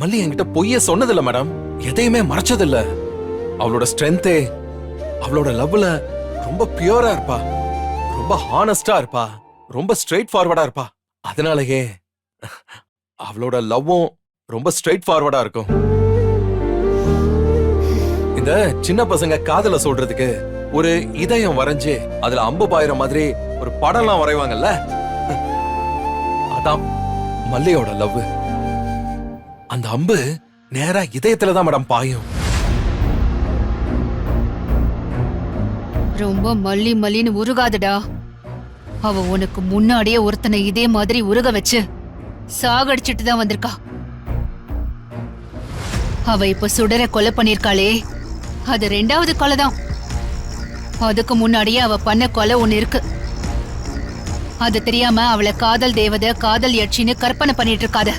மல்லி என்கிட்ட பொய்யே சொன்னதில்ல மேடம், எதையுமே மறைச்சதில்ல. அவளோட ஸ்ட்ரென்த்தே அவளோட லவ்ல ரொம்ப பியூரா இருப்பா, ரொம்ப ஹானஸ்டா இருப்பா, ரொம்ப ஸ்ட்ரெயிட் ஃபார்வர்டா இருப்பா. அதனாலயே அவளோட லவ்வும் ரொம்ப ஸ்ட்ரெயிட் ஃபார்வர்டா இருக்கும். இந்த சின்ன பசங்க காதல சொல்றதுக்கு ஒரு இதயம் வரைஞ்சு அதுல அம்பு பாயிற மாதிரி ஒரு படம்லாம் வரைவாங்கல்ல, அதான் மல்லியோட லவ். அந்த அம்பு நேரா இதயத்துலதான் மேடம் பாயும். ரொம்ப மல்லி மல்லின்னு உருகாதடா. அவ உனக்கு முன்னாடியே ஒருத்தனை இதே மாதிரி உருக வச்சு சாகடிச்சிட்டு தான் வந்திருக்கா. அவ இப்ப சுடர கொலை பண்ணிருக்காளே, அது 2வது கொலை தான். அதுக்கு முன்னாடியே அவ பண்ண கொலை ஒண்ணு இருக்கு. அது தெரியாம அவளை காதல் தேவதை, காதல் யட்சின்னு கற்பனை பண்ணிட்டு இருக்காத.